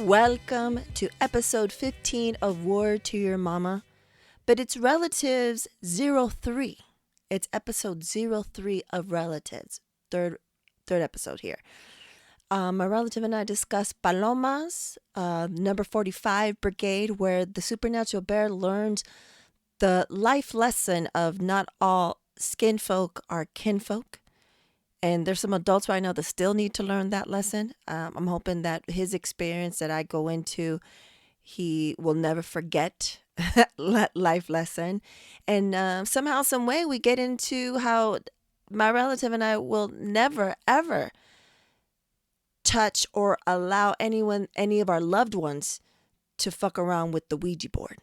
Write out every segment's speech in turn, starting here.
Welcome to episode 15 of Word to Your Mama, but it's Relatives 03. It's episode 03 of Relatives, third episode here. My relative and I discussed Palomas, number 45 brigade, where the supernatural bear learns the life lesson of not all skin folk are kinfolk. And there's some adults right now that still need to learn that lesson. I'm hoping that his experience that I go into, he will never forget that life lesson. And somehow, some way, we get into how my relative and I will never, ever touch or allow any of our loved ones to fuck around with the Ouija board.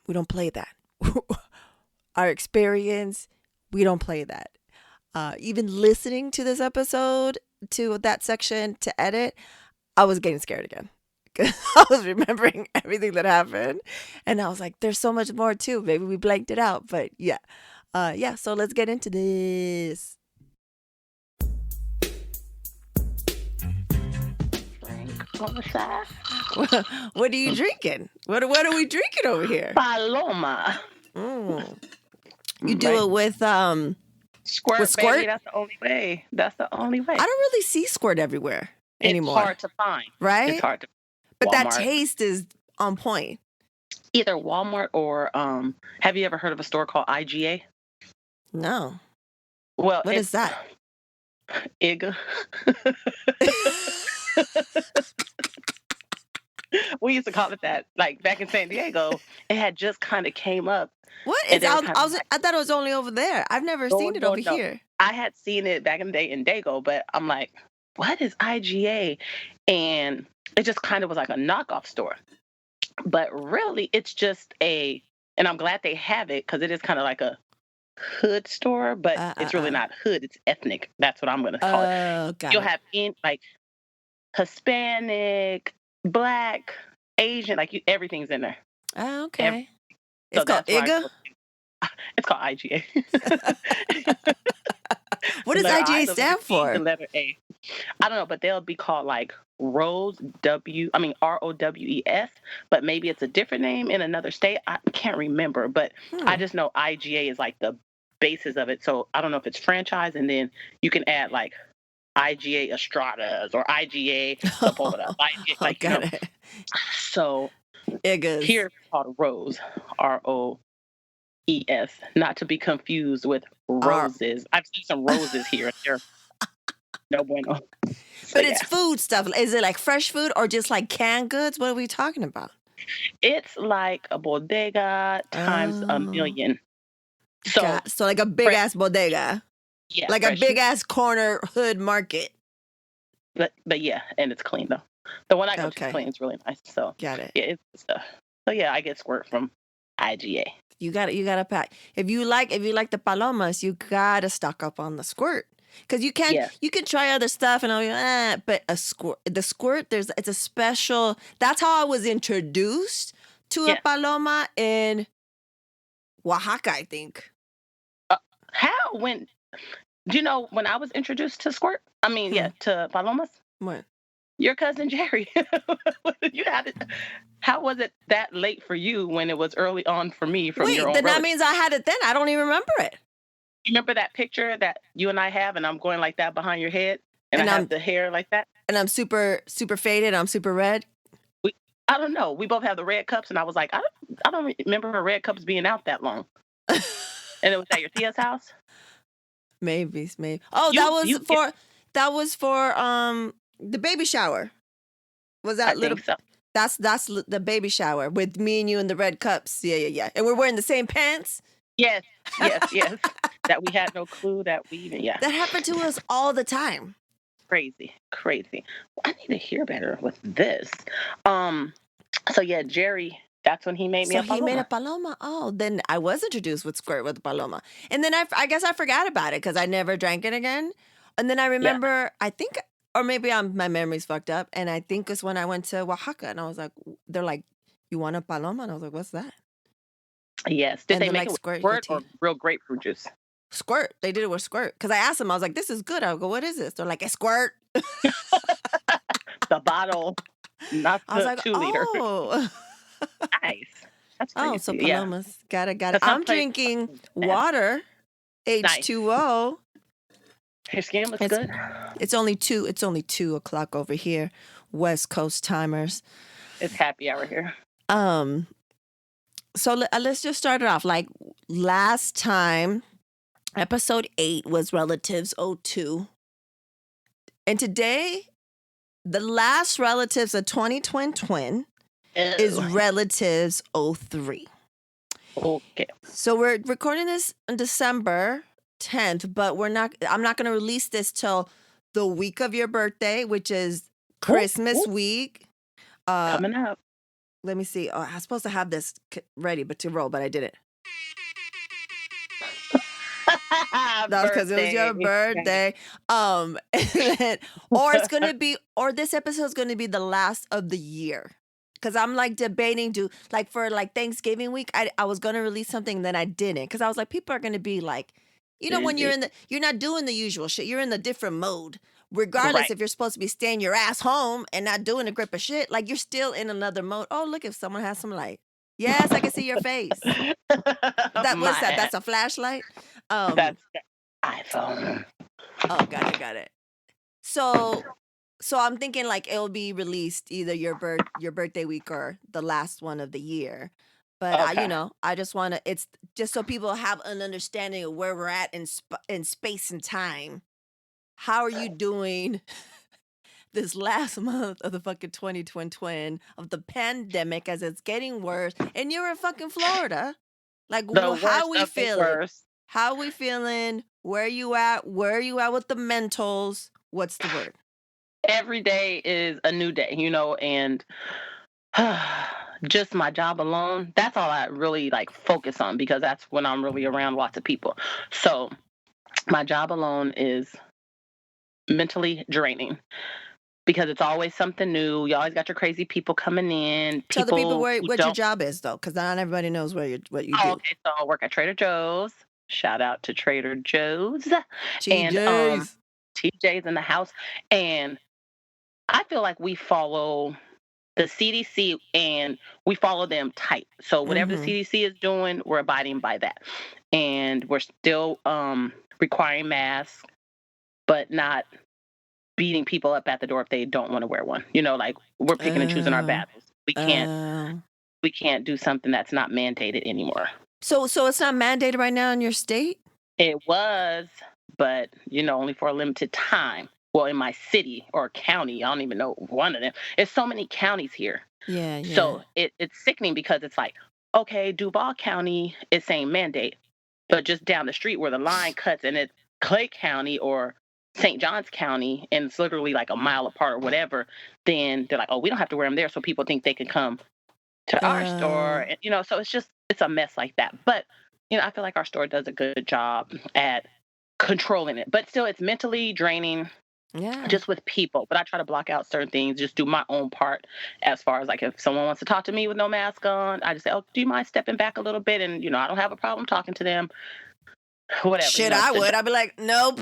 We don't play that. Our experience, we don't play that. Even listening to this episode, to that section to edit, I was getting scared again. Because I was remembering everything that happened. And I was like, there's so much more too. Maybe we blanked it out. But yeah. So let's get into this. What are you drinking? What are we drinking over here? Paloma. You do it with Squirt, with squirt? baby. That's the only way. That's the only way. I don't really see squirt everywhere anymore. It's hard to find. Right? It's hard to But Walmart. that taste is on point. Either Walmart or have you ever heard of a store called IGA? No. Well, What is that? IGA. We used to call it that. Like back in San Diego, it had just kind of came up. What? And they were I thought it was only over there. I've never seen it over here. I had seen it back in the day in Dago, but I'm like, what is IGA? And it just kind of was like a knockoff store. But really, it's just and I'm glad they have it because it is kind of like a hood store, but it's really not hood. It's ethnic. That's what I'm going to call it. Got You'll it. have like Hispanic, Black, Asian, everything's in there. Oh, okay. So It's called IGA? It's called IGA. What does IGA stand for? The letter A. I don't know, but they'll be called like Rose, ROWES, but maybe it's a different name in another state. I can't remember, but I just know IGA is like the basis of it. So I don't know if it's franchise, and then you can add like IGA Estradas or IGA Sepulveda. IGA, Got it. So IGAs. here it's called Rose, ROES, not to be confused with roses. I've seen some roses here. They're no bueno. But it's food stuff. Is it like fresh food or just like canned goods? What are we talking about? It's like a bodega times a million. So like a big ass bodega. Yeah. Like a big ass corner hood market. But yeah, and it's clean though. The one I go to is clean. It's really nice. So got it. Yeah, it's stuff. So yeah, I get squirt from IGA. You gotta pack. If you like the Palomas, you gotta stock up on the squirt. Because you can try other stuff and but the squirt, it's a special. That's how I was introduced to a Paloma in Oaxaca, I think. Do you know when I was introduced to squirt? I mean, to Palomas. What? Your cousin Jerry. You had it. How was it that late for you when it was early on for me from your own then that relative? means I had it then. I don't even remember it. You remember that picture that you and I have, and I'm going like that behind your head, and I have the hair like that? And I'm super, super faded. I'm super red. I don't know. We both have the red cups, and I was like, I don't remember her red cups being out that long. And it was at your Tia's house? Maybe. Oh, that was for the baby shower. Was that think so. That's the baby shower with me and you in the red cups. Yeah. And we're wearing the same pants. Yes. That we had no clue that we even, That happened to us all the time. Crazy. I need to hear better with this. So yeah, Jerry, that's when he made me a Paloma. So he made a Paloma. Oh, then I was introduced with squirt with the Paloma. And then I guess I forgot about it because I never drank it again. And then I remember, I think, or maybe my memory's fucked up. And I think it's when I went to Oaxaca and I was like, they're like, you want a Paloma? And I was like, what's that? Yes. Did they make it with squirt or real grapefruit juice? Squirt. They did it with squirt. Because I asked them, I was like, this is good. I'll go, what is this? They're like, it's squirt. The bottle. not I was the like, 2 liter. oh. Nice. That's Oh, so crazy. Yeah. Palomas. Got it, got it. Because some I'm places drinking nasty. water, Nice. H2O. Your skin looks It's good. it's only 2 o'clock over here, West Coast timers. It's happy hour here. Um, so let's just start it off. Like last time, episode 8 was Relatives '02. And today, the last Relatives of 2020 is Oh, Relatives '03. okay. So we're recording this on December 10th, but I'm not going to release this till the week of your birthday, which is Whoop, Christmas whoop. week. Uh, Coming up. let me see. Oh, I was supposed to have this ready, but to roll, but I didn't. That was because it was your Birthday. birthday. Or this episode is gonna be the last of the year. Cause I'm like debating, like for like Thanksgiving week, I was gonna release something, then I didn't. Cause I was like, people are gonna be like, when Busy. you're not doing the usual shit, you're in the different mode. Regardless Right. if you're supposed to be staying your ass home and not doing a grip of shit, like you're still in another mode. Oh, look, if someone has some light. Yes, I can see your face. What's that? My, That's a flashlight? Um, that's the iPhone. Oh, got it. So, I'm thinking like it'll be released either your birthday week or the last one of the year. But Okay. I just want to. It's just so people have an understanding of where we're at in space and time. How are you doing this last month of the fucking 2020 of the pandemic as it's getting worse? And you're in fucking Florida. Like, The how worst we of the feeling? worst. How we feeling? Where you at? Where are you at with the mentals? What's the word? Every day is a new day, and just my job alone, that's all I really like focus on because that's when I'm really around lots of people. So my job alone is mentally draining because it's always something new. You always got your crazy people coming in, Tell the people people who what your don't. job is though, because not everybody knows what you Oh, do. okay, so I work at Trader Joe's. Shout out to Trader Joe's and TJs. TJ's in the house. And I feel like we follow the CDC and we follow them tight. So whatever the Mm-hmm. CDC is doing, we're abiding by that. And we're still requiring masks, but not beating people up at the door if they don't want to wear one. Like we're picking and choosing our Oh. battles. We can't Oh. we can't do something that's not mandated anymore. So it's not mandated right now in your state? It was, but only for a limited time. Well, in my city or county, I don't even know one of them. There's so many counties here. Yeah, yeah. So it's sickening because it's like, okay, Duval County is saying mandate, but just down the street where the line cuts and it's Clay County or St. Johns County and it's literally like a mile apart or whatever, then they're like, oh, we don't have to wear them there. So people think they can come to our store. And, so it's a mess like that. But, I feel like our store does a good job at controlling it. But still, it's mentally draining Yeah. just with people. But I try to block out certain things, just do my own part as far as like if someone wants to talk to me with no mask on, I just say, oh, do you mind stepping back a little bit? And, I don't have a problem talking to them. Whatever, Shit, it's I the would. job. I'd be like, nope.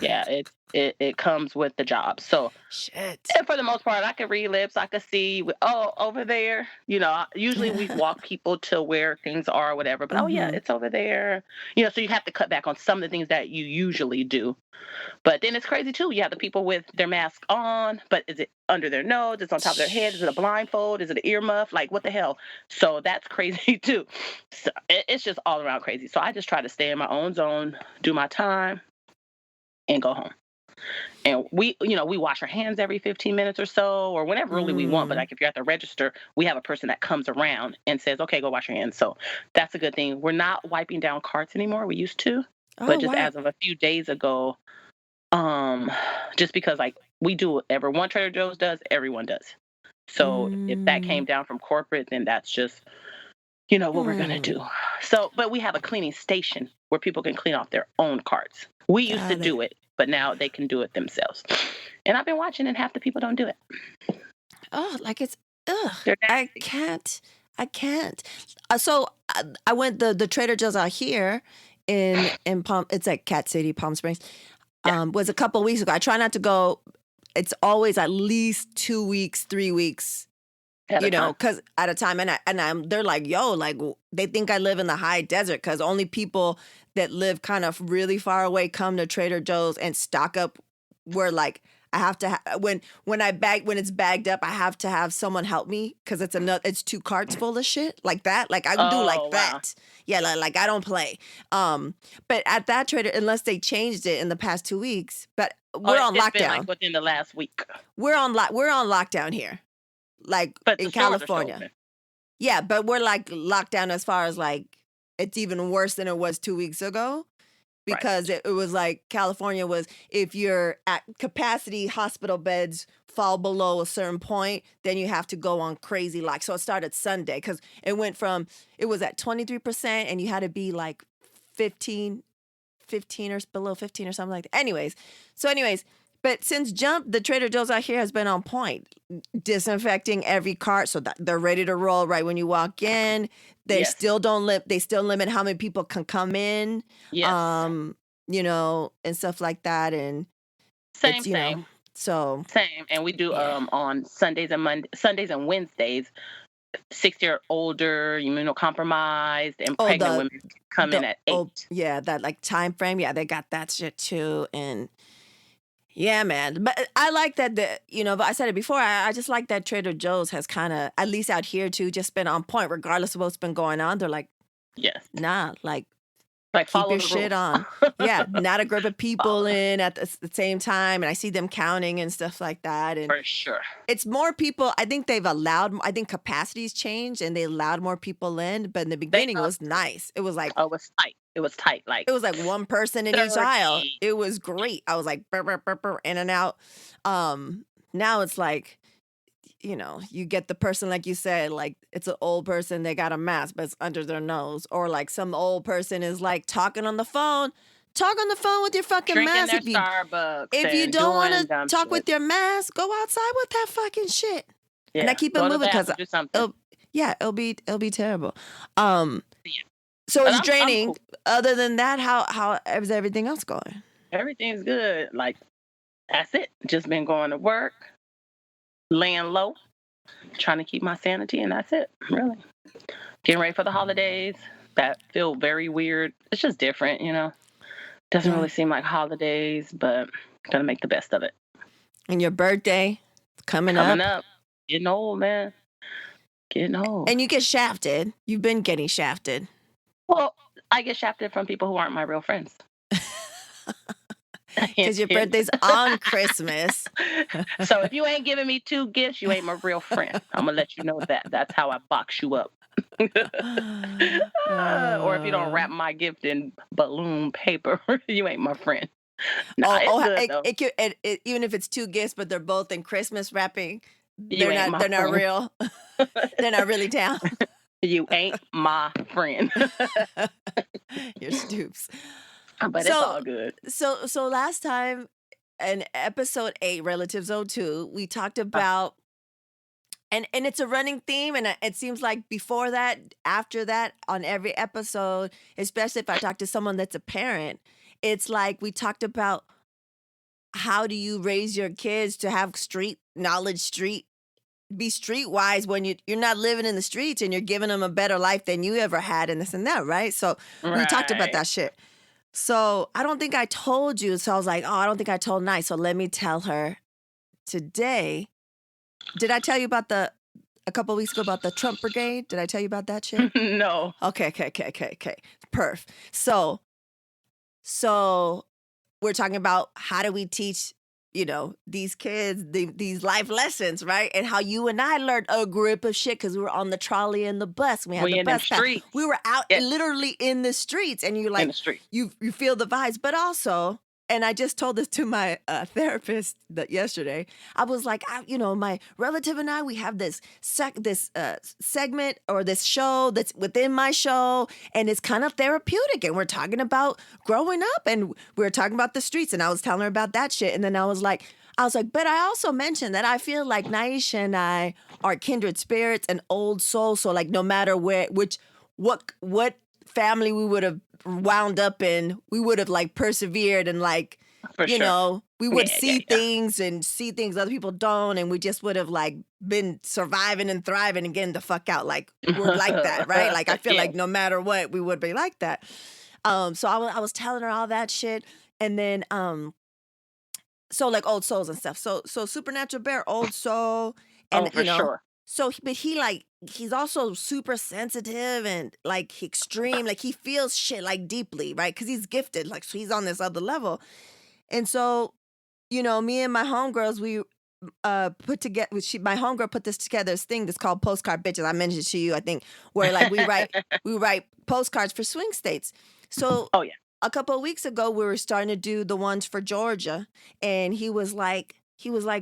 Yeah, it comes with the job. So Shit. and for the most part, I could read lips. I could see, oh, over there. Usually we walk people to where things are, or whatever. But oh yeah, Mm-hmm. it's over there. So you have to cut back on some of the things that you usually do. But then it's crazy too. You have the people with their mask on, but is it under their nose? Is it on top of their head? Is it a blindfold? Is it an earmuff? Like what the hell? So that's crazy too. So it's just all around crazy. So I just try to stay in my own zone, do my time, and go home. And we wash our hands every 15 minutes or so, or whenever really we want. But like if you're at the register, we have a person that comes around and says, okay, go wash your hands. So that's a good thing. We're not wiping down carts anymore. We used to, Oh but just wow. as of a few days ago, just because like we do whatever one Trader Joe's does, everyone does. So if that came down from corporate, then that's just what we're gonna do. So, but we have a cleaning station where people can clean off their own carts. We used to Got it. do it, but now they can do it themselves. And I've been watching, and half the people don't do it. Oh, like it's ugh. They're I nasty. can't. I can't. So I went the Trader Joe's out here in Palm. It's like Cat City, Palm Springs. Yeah. Was a couple of weeks ago. I try not to go it's always at least 2 weeks, 3 weeks, At a time. because at a time, they're like, yo, like they think I live in the high desert because only people that live kind of really far away come to Trader Joe's and stock up. Where like I have to when it's bagged up, I have to have someone help me because it's 2 carts full of shit like that. Like I would do like Oh, wow. that. Yeah, like I don't play. But at that Trader, unless they changed it in the past 2 weeks, but we're on It's been lockdown. like within the last week. We're on lockdown here, like But in the stores are still California. open. Yeah, but we're like locked down as far as like it's even worse than it was 2 weeks ago because Right. it was like California was if you're at capacity hospital beds fall below a certain point, then you have to go on crazy lock. So it started Sunday because it was at 23% and you had to be like 15 or below 15 or something like that. Anyways, but since jump, the Trader Joe's out here has been on point, disinfecting every cart so that they're ready to roll right when you walk in. They Yes. still limit how many people can come in, Yes. and stuff like that. And Same, it's, same. So Same. And we do yeah. On Sundays and Wednesdays, 60 or older, immunocompromised, and pregnant women come in at 8. Yeah, that like time frame. Yeah, they got that shit too. And yeah, man. But I like that but I said it before, I just like that Trader Joe's has kind of, at least out here too, just been on point regardless of what's been going on. They're like, Yes. nah, like Like keep follow your the shit rules. on. Yeah, not a group of people Follow. in at the same time. And I see them counting and stuff like that. And For sure. it's more people. I think I think capacities changed and they allowed more people in. But in the beginning, it was nice. It was like, Oh, it was tight. It was tight. Like it was like one person in each 30. aisle. It was great. I was like, burr, burr, burr, burr, in and out. Now it's like, you get the person, like you said, like it's an old person, they got a mask, but it's under their nose. Or like some old person is like talking on the phone. Talk on the phone with your fucking Drinking mask. their Starbucks. If you and don't want doing to dumb talk shit. with your mask, go outside with that fucking shit. Yeah. And I keep it Go to the moving because bathroom, do something. it'll be terrible. Yeah. So But it's I'm draining. cool. Other than that, how is everything else going? Everything's good. Like, that's it. Just been going to work, laying low, trying to keep my sanity, and that's it, really. Getting ready for the holidays. That feel very weird. It's just different, Doesn't really seem like holidays, but gonna make the best of it. And your birthday coming up. Getting old, man. Getting old. And you get shafted. You've been getting shafted. Well, I get shafted from people who aren't my real friends. Because your birthday's on Christmas. So if you ain't giving me 2 gifts, you ain't my real friend. I'm going to let you know that. That's how I box you up. Or if you don't wrap my gift in balloon paper, you ain't my friend. Nah, it's good, though. Even if it's 2 gifts, but they're both in Christmas wrapping, You ain't my they're not friend. real. They're not really down. You ain't my friend. You're stoops. But it's all good. So last time in episode 8, Relatives 02, we talked about, and it's a running theme, and it seems like before that, after that, on every episode, especially if I talk to someone that's a parent, it's like we talked about how do you raise your kids to have street knowledge, be streetwise when you're not living in the streets and you're giving them a better life than you ever had and this and that, right? So we talked about that shit. So I don't think I told you. So I was like, oh, I don't think I told Nice. So let me tell her today. Did I tell you about a couple of weeks ago about the Trump brigade? Did I tell you about that shit? No. Okay. Perf. So we're talking about how do we teach, these kids, these life lessons, right? And how you and I learned a grip of shit because we were on the trolley and the bus. We had the bus pass. We were out literally in the streets, and you're like, you feel the vibes, but also. And I just told this to my therapist yesterday. I was like, my relative and I, we have this segment or this show that's within my show, and it's kind of therapeutic. And we're talking about growing up, and we're talking about the streets. And I was telling her about that shit. And then I was like, but I also mentioned that I feel like Naisha and I are kindred spirits and old souls. So like, no matter what family we would have wound up in, we would have like persevered and like For you sure. know, we would Yeah, yeah, see yeah. things and see things other people don't, and we just would have like been surviving and thriving and getting the fuck out. Like we're like that, right? Like I feel Yeah. like no matter what, we would be like that. So I was telling her all that shit, and then so like old souls and stuff. So supernatural bear, old soul, Oh, and for sure. so but he like he's also super sensitive and like extreme, like he feels shit like deeply, right? Because he's gifted, like so he's on this other level, and so me and my homegirls, we put together. My homegirl put this together. This thing that's called postcard bitches. I mentioned it to you, I think, where like we write postcards for swing states. So Oh, yeah. a couple of weeks ago, we were starting to do the ones for Georgia, and he was like,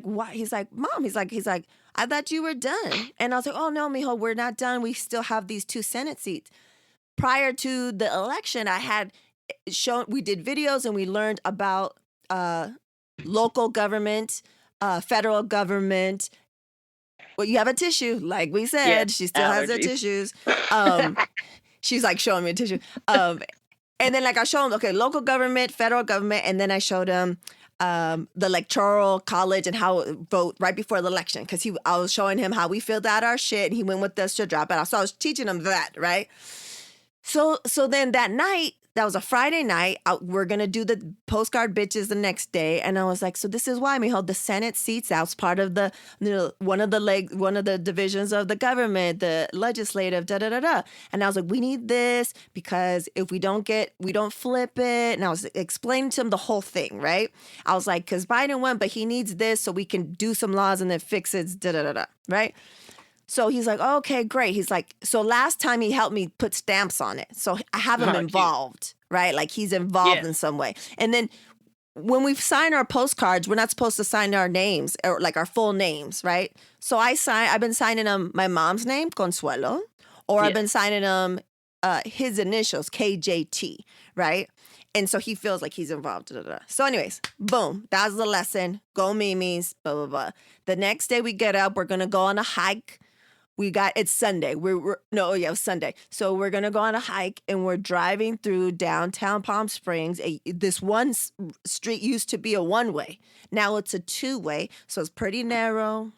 what? He's like, Mom, he's like, I thought you were done, and I was like, oh no, mijo, we're not done. We still have these 2 Senate seats. Prior to the election, I had shown. We did videos and we learned about uh, local government, federal government. Well, you have a tissue, like we Yes, said. She still has her allergies. tissues. She's like showing me a tissue. And then like I showed him, okay, local government, federal government, and then I showed him the electoral college and how vote right before the election, because I was showing him how we filled out our shit, and he went with us to drop it off. So I was teaching him that, right? So then that night, that was a Friday night. We're gonna do the postcard bitches the next day, and I was like, so this is why, mijo, the Senate seats. That's part of the one of the divisions of the government, the legislative, da da da da. And I was like, we need this because if we don't flip it. And I was explaining to him the whole thing, right? I was like, because Biden won, but he needs this so we can do some laws and then fix it, da da da da, right? So he's like, okay, great. He's like, so last time he helped me put stamps on it. So I have him Oh, cute. involved, right? Like he's involved Yes. in some way. And then when we sign our postcards, we're not supposed to sign our names or like our full names, right? So I've been signing them my mom's name, Consuelo, or I've been Yes. signing them his initials, KJT, right? And so he feels like he's involved. Da, da, da. So anyways, boom, that was the lesson. Go Mimis, blah, blah, blah. The next day we get up, we're going to go on a hike. It's Sunday. It was Sunday. So we're going to go on a hike, and we're driving through downtown Palm Springs. This one street used to be a one-way. Now it's a two-way. So it's pretty narrow.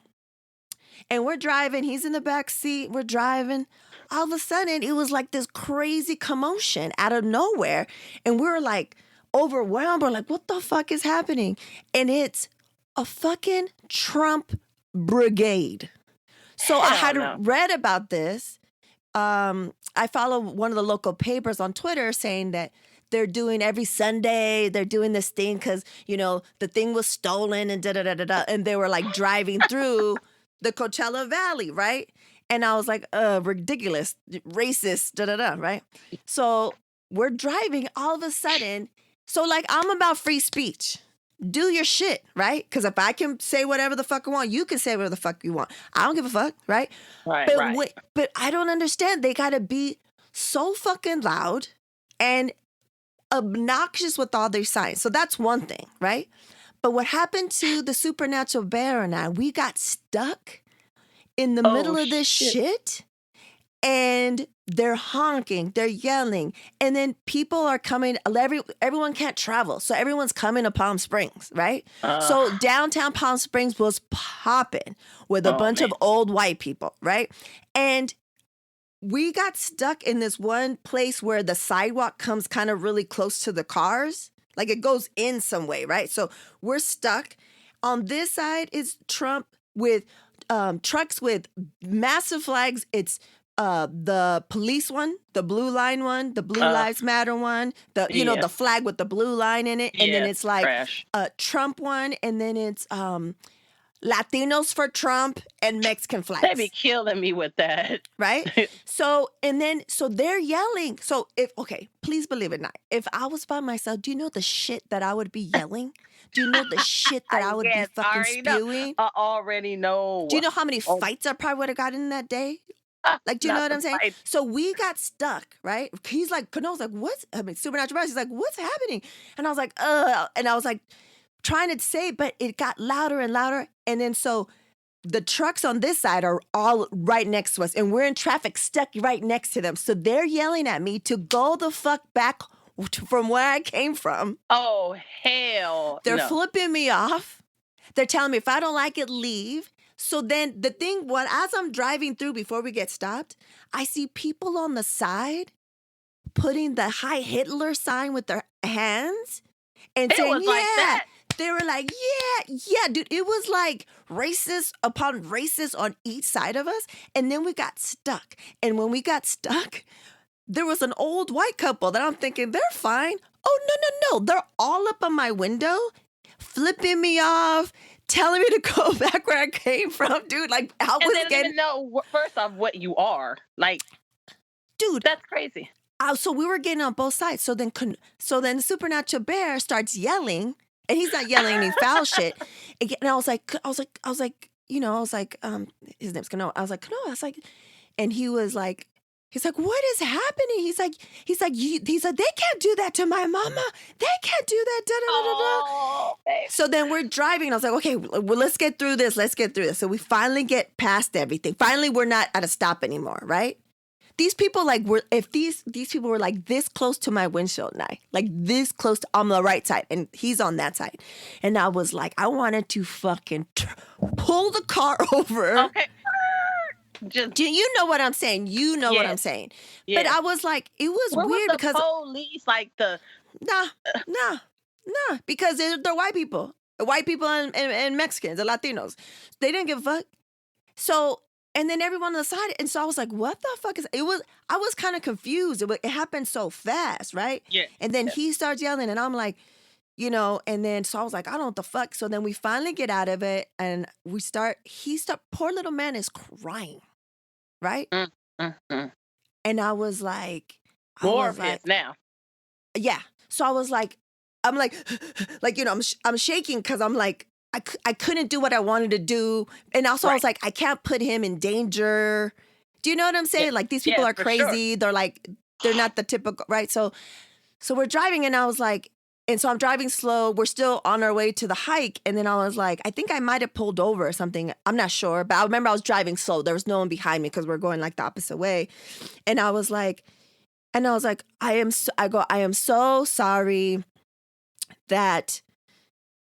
And we're driving. He's in the back seat. We're driving. All of a sudden, it was like this crazy commotion out of nowhere. And we were like overwhelmed. We're like, what the fuck is happening? And it's a fucking Trump brigade. So I had read about this. I follow one of the local papers on Twitter saying that they're doing every Sunday, they're doing this thing because, the thing was stolen and da-da-da-da-da. And they were like driving through the Coachella Valley, right? And I was like, ridiculous, racist, da-da-da, right? So we're driving all of a sudden. So like, I'm about free speech. Do your shit, right? Because if I can say whatever the fuck I want, you can say whatever the fuck you want. I don't give a fuck, right? Right. But I don't understand. They gotta be so fucking loud and obnoxious with all their signs. So that's one thing, right? But what happened to the supernatural bear and I? We got stuck in the middle of this shit. And they're honking, they're yelling, and then people are coming. Everyone can't travel, so everyone's coming to Palm Springs, right? So downtown Palm Springs was popping with a bunch of old white people, right? And we got stuck in this one place where the sidewalk comes kind of really close to the cars, like it goes in some way, right? So we're stuck. On this side is Trump with trucks with massive flags. It's the police one, the blue line one, the Blue Lives Matter one, the flag with the blue line in it, and then it's like a Trump one, and then it's Latinos for Trump and Mexican flags. They be killing me with that, right? So they're yelling. So please believe it or not, if I was by myself, do you know the shit that I would be yelling? Do you know the shit that I would be fucking spewing? I already know. Do you know how many fights I probably would have gotten that day? Like, do you know what I'm saying? So we got stuck, right? He's like, Cano's like, what's, Supernatural Brothers, he's like, what's happening? And I was like, and I was like, trying to say, but it got louder and louder. And then so the trucks on this side are all right next to us, and we're in traffic stuck right next to them. So they're yelling at me to go the fuck back from where I came from. Oh, hell They're no. flipping me off. They're telling me if I don't like it, leave. So then the thing, as I'm driving through before we get stopped, I see people on the side putting the Heil Hitler sign with their hands and It saying, was like yeah. that. They were like, yeah, dude. It was like racist upon racist on each side of us. And then we got stuck. And when we got stuck, there was an old white couple that I'm thinking, they're fine. Oh, no. They're all up on my window, flipping me off, telling me to go back where I came from, dude. Like, I And was they don't getting, even know, first off, what you are. Like, dude. that's crazy. So we were getting on both sides. So then the supernatural bear starts yelling, and he's not yelling any foul shit. And I was like, his name's Kano. I was like, Kano. I was like, and he's like, what is happening? He's like, they can't do that to my mama. They can't do that. Da, da, da, da, da. Oh, babe. So then we're driving, and I was like, okay, well, let's get through this. So we finally get past everything. Finally, we're not at a stop anymore, right? These people these people were like this close to my windshield and like this close on the right side, and he's on that side. And I was like, I wanted to fucking pull the car over. Okay. Do you know what I'm saying? You know what I'm saying. Yes. But I was like, it was Where weird was the because police, like the nah, because they're white people and Mexicans, and Latinos. They didn't give a fuck. So. And then everyone on the side, and so I was like, "What the fuck is?" I was kind of confused. It happened so fast, right? Yeah. And then he starts yelling, and I'm like, and then so I was like, "I don't know what the fuck." So then we finally get out of it, and poor little man is crying, right? And I was like, more of his now. Yeah. So I was like, I'm like, I'm shaking because I'm like. I couldn't do what I wanted to do. And also I was like, I can't put him in danger. Do you know what I'm saying? Yeah. Like these people are crazy. Sure. They're not the typical, right? So we're driving, and I was like, and so I'm driving slow. We're still on our way to the hike. And then I was like, I think I might have pulled over or something. I'm not sure. But I remember I was driving slow. There was no one behind me because we're going like the opposite way. And I was like, I am so sorry that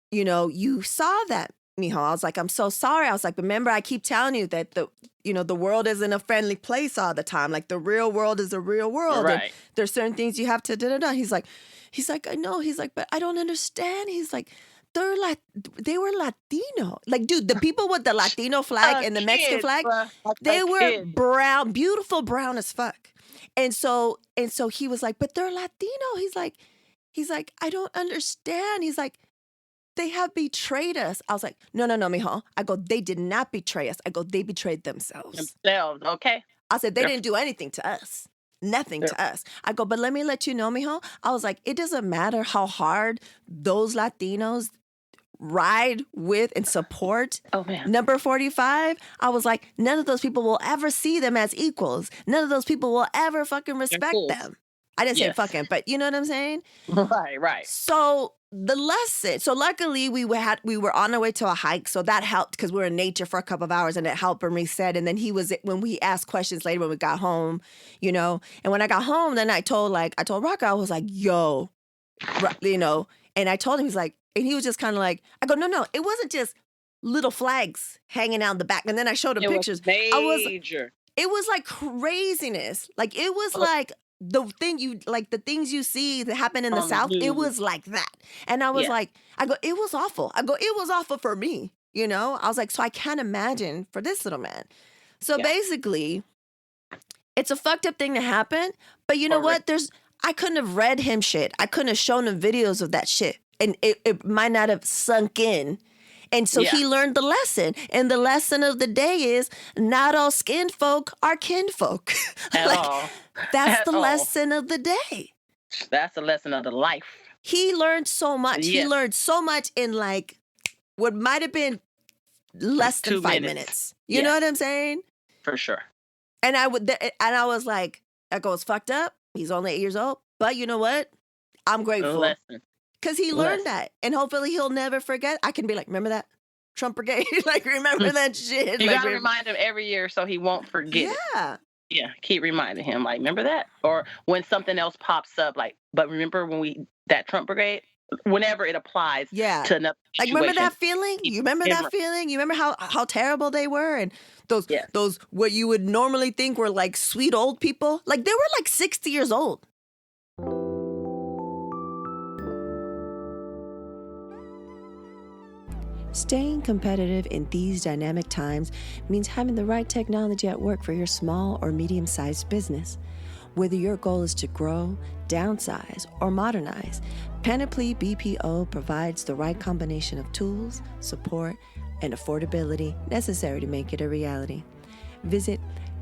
you saw that, mijo. I was like, I'm so sorry. I was like, remember, I keep telling you that the world isn't a friendly place all the time. Like the real world is a real world. Right. And there's certain things you have to da-da-da. He's like, I know. He's like, but I don't understand. He's like, they were Latino. Like, dude, the people with the Latino flag and the Mexican flag, they were brown, beautiful brown as fuck. And so he was like, but they're Latino. He's like, I don't understand. He's like, they have betrayed us. I was like, no, mijo. I go, they did not betray us. I go, they betrayed themselves. Okay. I said, they didn't do anything to us. Nothing to us. I go, but let me let you know, mijo. I was like, it doesn't matter how hard those Latinos ride with and support number 45. I was like, none of those people will ever see them as equals. None of those people will ever fucking respect them. I didn't say fucking, but you know what I'm saying? Right. So the lesson. So luckily we were on our way to a hike, so that helped because we were in nature for a couple of hours, and it helped him reset. And then when we asked questions later when we got home, and when I got home, then I told Rocco, I was like, yo, and I told him, he's like, and he was just kind of like, I go, no, it wasn't just little flags hanging out in the back. And then I showed him pictures. Major. It was like craziness. Like it was like the things you see that happen in the South, it was like that. And I was like, it was awful. It was awful for me, I was like, so I can't imagine for this little man. So basically, it's a fucked up thing to happen. But you know what? I couldn't have read him shit. I couldn't have shown him videos of that shit. And it might not have sunk in. And so he learned the lesson. And the lesson of the day is not all skin folk are kinfolk. That's the lesson of the day. That's the lesson of the life. He learned so much. Yes. He learned so much in like what might have been less than 5 minutes. You know what I'm saying? For sure. And I was like, Echo was fucked up. He's only 8 years old. But you know what? I'm grateful. Lesson. Because he learned that. And hopefully he'll never forget. I can be like, remember that? Trump Brigade? Like, remember that shit? You got to remind him every year so he won't forget. Yeah. Yeah, keep reminding him, like, "Remember that?" Or when something else pops up, like, "But remember when we that Trump brigade?" Whenever it applies Yeah. to another Like, remember situation, that feeling? keep You remember him that feeling? You remember how terrible they were? And yes. those what you would normally think were like sweet old people? Like they were like 60 years old. Staying competitive in these dynamic times means having the right technology at work for your small or medium-sized business. Whether your goal is to grow, downsize, or modernize, Panoply BPO provides the right combination of tools, support, and affordability necessary to make it a reality. Visit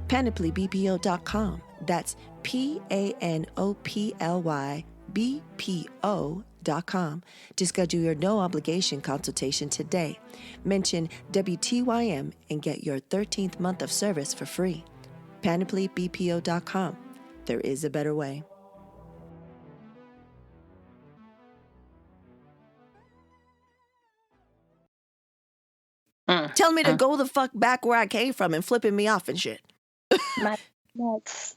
panoplybpo.com. That's PANOPLYBPO.com to schedule your no obligation consultation today. Mention WTYM and get your 13th month of service for free. PanoplyBPO.com. There is a better way. Tell me to go the fuck back where I came from and flipping me off and shit. My nuts.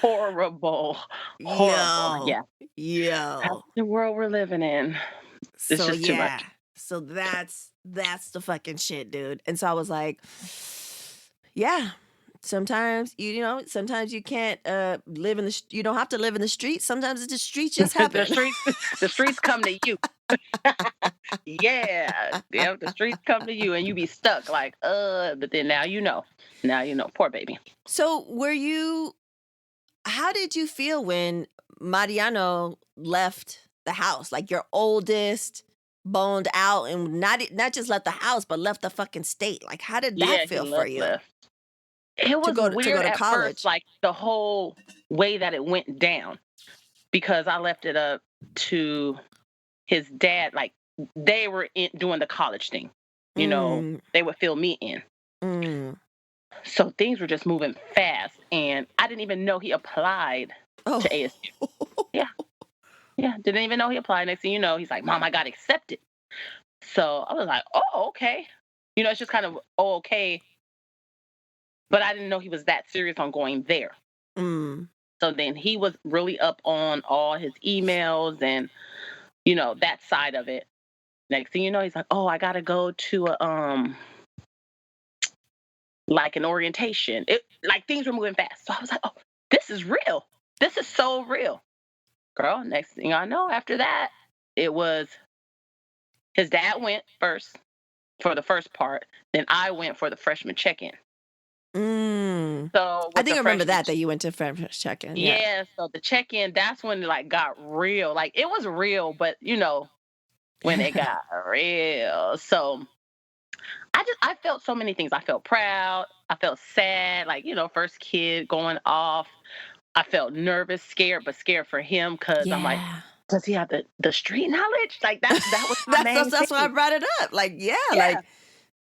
Horrible. Horrible. Yo. Yeah. That's Yo. the world we're living in. It's So just too yeah. much. So that's the fucking shit, dude. And so I was like, yeah. Sometimes sometimes you can't live in you don't have to live in the streets. Sometimes the streets just happen. The streets come to you. Yeah. Yeah, the streets come to you and you be stuck like, but then now you know. Now you know. Poor baby. So how did you feel when Mariano left the house? Like your oldest boned out and not just left the house, but left the fucking state. Like how did Yeah, that he feel for you? left. It was To go weird to at college. first, like the whole way that it went down, because I left it up to his dad. Like they were doing the college thing, they would fill me in. So things were just moving fast, and I didn't even know he applied to ASU. Yeah, didn't even know he applied. Next thing you know, he's like, "Mom, I got accepted." So I was like, "Oh, okay." It's just kind of okay. But I didn't know he was that serious on going there. So then he was really up on all his emails and, that side of it. Next thing you know, he's like, "Oh, I gotta go to like an orientation." Like things were moving fast. So I was like, "Oh, this is real. This is so real." Girl, next thing I know, after that, it was his dad went first for the first part, then I went for the freshman check-in. So I think I remember that you went to freshman check-in. Yeah, so the check-in, that's when it like got real. Like it was real, but when it got real. So I felt so many things. I felt proud. I felt sad, like, first kid going off. I felt nervous, scared, but scared for him because I'm like, does he have the street knowledge? Like that was my main that's why I thing. brought it up. Like, Yeah. like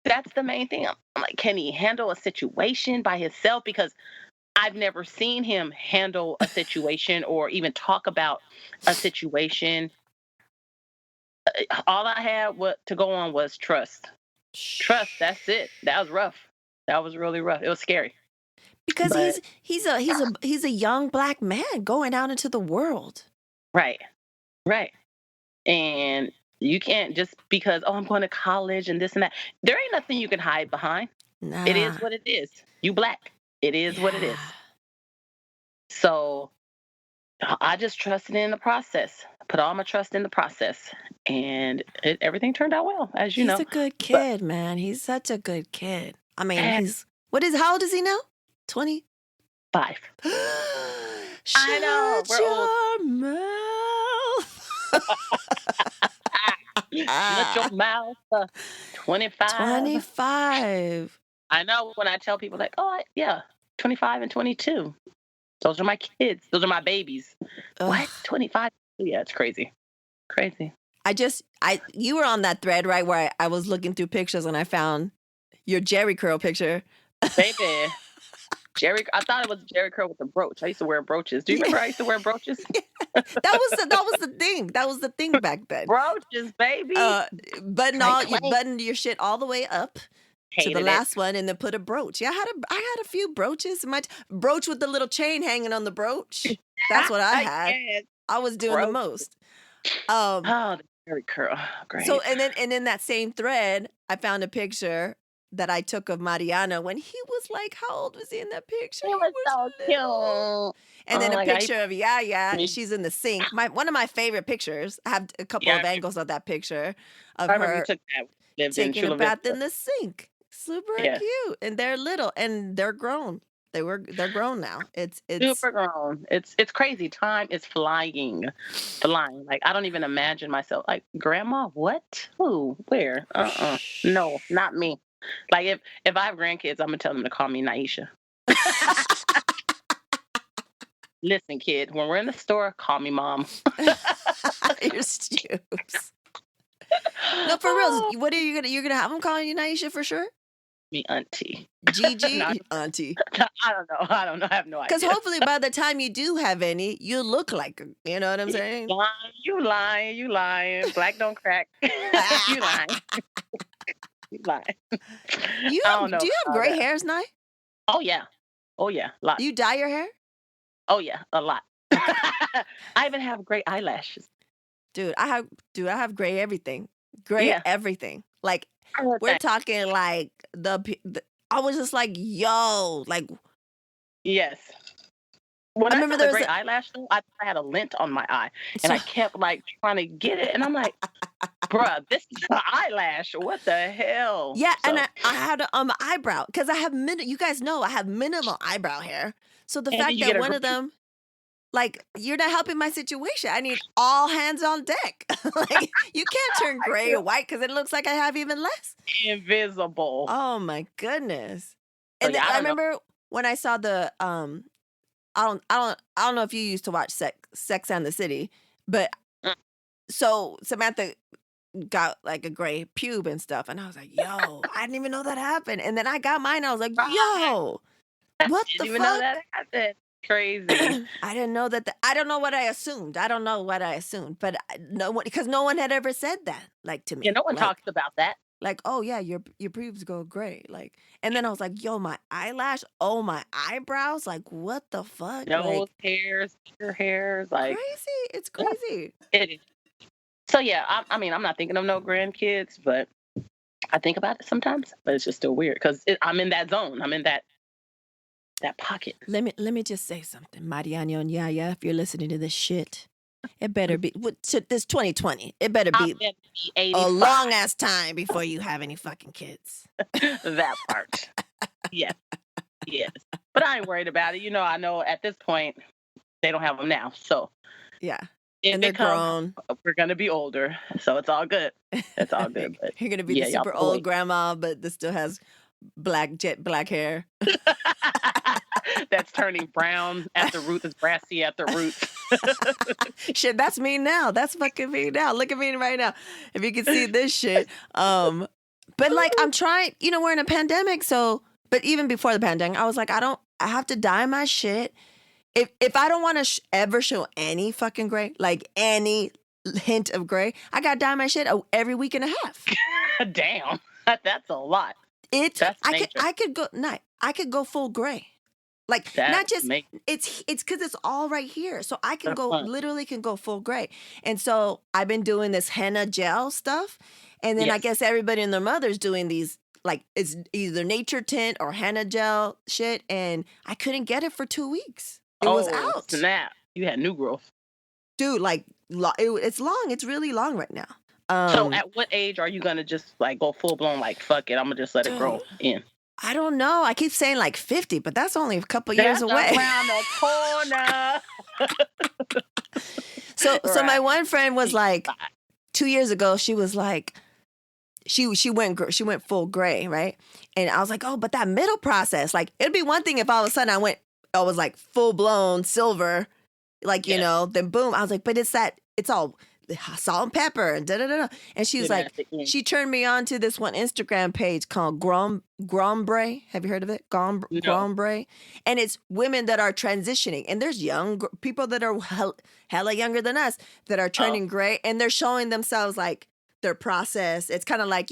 That's the main thing. I'm like, can he handle a situation by himself? Because I've never seen him handle a situation or even talk about a situation. All I had to go on was trust. Trust. That's it. That was rough. That was really rough. It was scary. Because he's a young black man going out into the world. Right. And you can't just because I'm going to college and this and that. There ain't nothing you can hide behind. Nah. It is what it is. You black. It is what it is. So I just trusted in the process. Put all my trust in the process, and everything turned out well, as you know. He's a good kid, man. He's such a good kid. I mean, how old is he now? 20? 5. I know. We're old. Shut your mouth. 25. 25. I know when I tell people like, oh, yeah, 25 and 22. Those are my kids. Those are my babies. Ugh. What? 25? Yeah, it's crazy. Crazy. You were on that thread, right, where I was looking through pictures and I found your Jerry curl picture. Baby. I thought it was Jerry curl with a brooch. I used to wear brooches. Do you remember I used to wear brooches? That was the thing. That was the thing back then. Brooches, baby. Button your shit all the way up. to the Hated it. last one and then put a brooch. Yeah, I had a few brooches. My brooch with the little chain hanging on the brooch. That's what I had. Yes. I was doing the Gross. most. Oh, the very curl. So Great. and in that same thread, I found a picture that I took of Mariano when he was like, how old was he in that picture? It He was was so little. cute. And Oh then a my God. picture of Yaya, and Me. she's in the sink. One of my favorite pictures. I have a couple Yeah, of angles of that picture of I remember you her took that. Lived in taking a Chula bath Vista. in the sink. Super Yeah. cute. And they're little and they're grown. They're grown now. It's Super grown. It's crazy. Time is flying. Flying. Like I don't even imagine myself like, grandma, what? Who? Where? No, not me. Like if I have grandkids, I'm gonna tell them to call me Naisha. Listen, kid, when we're in the store, call me mom. You're stupid. No, for real. What are you're gonna have them calling you Naisha for sure? Me auntie. Gigi, No, auntie. I don't know. I don't know. I have no Because idea. hopefully by the time you do have any, you look like her. You know what I'm saying? You lying. You lying. Black don't crack. You lying. You lying. I don't know Do you have about gray that. hairs, Nye? Oh yeah. Oh yeah. Lots. Do you dye your hair? Oh yeah. A lot. I even have great eyelashes. Dude, I have gray everything. Gray Yeah. everything. Like I heard we're that. talking like I was just like, yo, like Yes. When I I remember saw there the was great eyelash though, I thought I had a lint on my eye, and so I kept like trying to get it, and I'm like, bruh, this is an eyelash. What the hell? yeah, and So, I had it on my eyebrow because I have you guys know I have minimal eyebrow hair. So the and then fact you that get a one of them, like, you're not helping my situation. I need all hands on deck. Like, you can't turn I gray feel or white because it looks like I have even less. invisible. Oh my goodness. So And then yeah, I I don't know. remember when I saw the I don't know if you used to watch Sex and the City, but Mm, so Samantha got like a gray pube and stuff, and I was like, yo, I didn't even know that happened. And then I got mine, I was like, right. yo, what Didn't the even know fuck? that happened. Crazy. I didn't know that. I don't know what I assumed. I don't know what I assumed, but no one, because no one had ever said that, like to Yeah, me, no one talks about that. oh yeah, your pubes go gray, like, and then I was like, yo, my eyelash, oh my eyebrows, like what the fuck, Nose like hairs, ear hairs, like crazy, it's yeah, crazy. it is. So yeah, I mean, I'm not thinking of no grandkids, but I think about it sometimes. But it's just still weird because I'm in that zone. I'm in that pocket. Let me just say something, Mariano and Yaya, if you're listening to this shit, it better be this 2020. It better I be bet be a 85. long ass time before you have any fucking kids. That part. Yes, yes. But I ain't worried about it. I know at this point they don't have them now. So Yeah, if and they're it come, grown. we're gonna be older. So it's all good. It's all good. But You're gonna be the yeah, y'all super better old wait. grandma, but that still has jet black hair. That's turning brown at the roots, is brassy at the roots. Shit, that's me now. That's fucking me now. Look at me right now. If you can see this shit. But like I'm trying, we're in a pandemic, so but even before the pandemic, I was like, I have to dye my shit. If I don't want to ever show any fucking gray, like any hint of gray, I got to dye my shit every week and a half. Damn, that's a lot. That's major. I could go full gray. Like That's not just major. it's because it's all right here, so I can Uh-huh. literally can go full gray. And so I've been doing this henna gel stuff, and then I Yes. guess everybody and their mother's doing these, like it's either nature tint or henna gel shit, and I couldn't get it for 2 weeks. It was Oh out, snap! You had new growth. dude. Like it's long. It's really long right now. So at what age are you gonna just like go full blown like fuck it? I'm gonna just let it grow Dude, in. I don't know. I keep saying like 50, but that's only a couple years That's away. around the corner. So my Right. one friend was like, 2 years ago, she was like, she went full gray, right? And I was like, oh, but that middle process, like it'd be one thing if all of a sudden I was like full blown silver, like Yes. then boom, I was like, but it's all salt and pepper and da da da. And she was Then like, at the end. she turned me on to this one Instagram page called Grombre. Have you heard of it? No. Grombre, and it's women that are transitioning, and there's young people that are hella younger than us that are Oh. turning gray, and they're showing themselves like their process. It's kind of like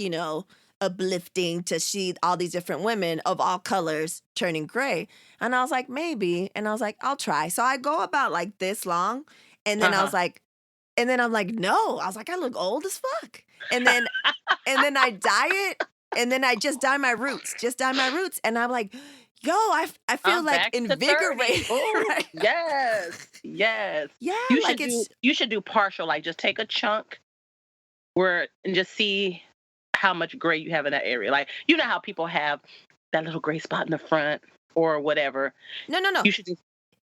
uplifting to see all these different women of all colors turning gray. And I was like, maybe. And I was like, I'll try. So I go about like this long. And then I was like, and then I'm like, no. I was like, I look old as fuck. And then I dye it. And then I just dye my roots. And I'm like, yo, I feel I'm like back to invigorated. 30. Ooh, Right? yes. Yeah, like you should do partial, like just take a chunk and just see how much gray you have in that area. Like, you know how people have that little gray spot in the front or whatever. No. You should just